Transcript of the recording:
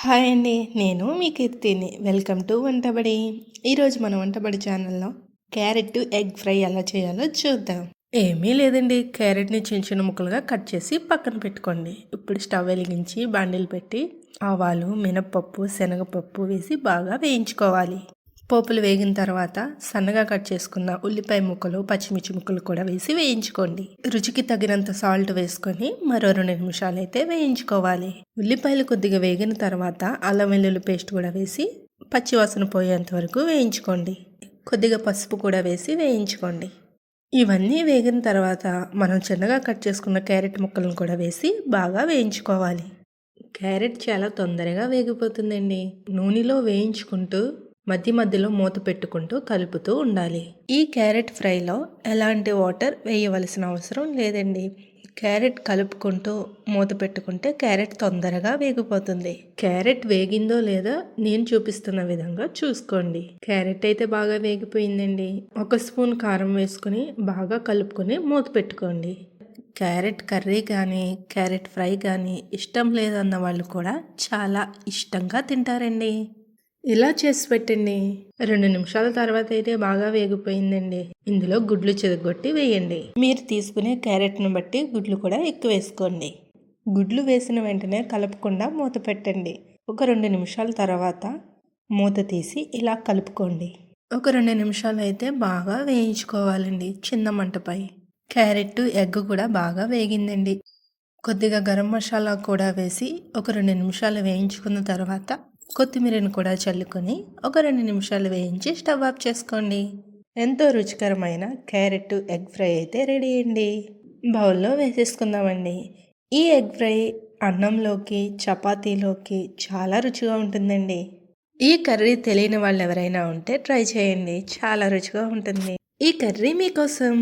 Hi అండి. నేను మీ కీర్తిని. Welcome to Vantabadi. ఈరోజు మన వంటబడి ఛానల్లో క్యారెట్ ఎగ్ ఫ్రై ఎలా చేయాలో చూద్దాం. ఏమీ లేదండి, క్యారెట్ని చిన్న చిన్న ముక్కలుగా కట్ చేసి పక్కన పెట్టుకోండి. ఇప్పుడు స్టవ్ వెలిగించి బాండిల్ పెట్టి ఆవాలు, మినప్పప్పు, శనగపప్పు వేసి బాగా వేయించుకోవాలి. పోపులు వేగిన తర్వాత సన్నగా కట్ చేసుకున్న ఉల్లిపాయ ముక్కలు, పచ్చిమిర్చి ముక్కలు కూడా వేసి వేయించుకోండి. రుచికి తగినంత సాల్ట్ వేసుకొని మరో 2 నిమిషాలు అయితే వేయించుకోవాలి. ఉల్లిపాయలు కొద్దిగా వేగిన తర్వాత అల్లం వెల్లుల్లి పేస్ట్ కూడా వేసి పచ్చివాసన పోయేంత వరకు వేయించుకోండి. కొద్దిగా పసుపు కూడా వేసి వేయించుకోండి. ఇవన్నీ వేగిన తర్వాత మనం చిన్నగా కట్ చేసుకున్న క్యారెట్ ముక్కలను కూడా వేసి బాగా వేయించుకోవాలి. క్యారెట్ చాలా తొందరగా వేగిపోతుందండి. నూనెలో వేయించుకుంటూ మధ్య మధ్యలో మూత పెట్టుకుంటూ కలుపుతూ ఉండాలి. ఈ క్యారెట్ ఫ్రైలో ఎలాంటి వాటర్ వేయవలసిన అవసరం లేదండి. క్యారెట్ కలుపుకుంటూ మూత పెట్టుకుంటే క్యారెట్ తొందరగా వేగిపోతుంది. క్యారెట్ వేగిందో లేదో నేను చూపిస్తున్న విధంగా చూసుకోండి. క్యారెట్ అయితే బాగా వేగిపోయిందండి. 1 స్పూన్ కారం వేసుకుని బాగా కలుపుకొని మూత పెట్టుకోండి. క్యారెట్ కర్రీ కానీ క్యారెట్ ఫ్రై కానీ ఇష్టం లేదన్న వాళ్ళు కూడా చాలా ఇష్టంగా తింటారండి. ఇలా చేసి పెట్టండి. 2 నిమిషాల తర్వాత అయితే బాగా వేగిపోయిందండి. ఇందులో గుడ్లు చెదగొట్టి వేయండి. మీరు తీసుకునే క్యారెట్ను బట్టి గుడ్లు కూడా ఎక్కువ వేసుకోండి. గుడ్లు వేసిన వెంటనే కలపకుండా మూత పెట్టండి. ఒక 2 నిమిషాల తర్వాత మూత తీసి ఇలా కలుపుకోండి. ఒక 2 నిమిషాలు అయితే బాగా వేయించుకోవాలండి చిన్న మంటపై. క్యారెట్ ఎగ్ కూడా బాగా వేగిందండి. కొద్దిగా గరం మసాలా కూడా వేసి ఒక 2 నిమిషాలు వేయించుకున్న తర్వాత కొత్తిమీరను కూడా చల్లుకొని ఒక 2 నిమిషాలు వేయించి స్టవ్ ఆఫ్ చేసుకోండి. ఎంతో రుచికరమైన క్యారెట్ ఎగ్ ఫ్రై అయితే రెడీ అండి. బౌల్లో వేసేసుకుందామండి. ఈ ఎగ్ ఫ్రై అన్నంలోకి, చపాతీలోకి చాలా రుచిగా ఉంటుందండి. ఈ కర్రీ తెలియని వాళ్ళు ఎవరైనా ఉంటే ట్రై చేయండి, చాలా రుచిగా ఉంటుంది. ఈ కర్రీ మీకోసం.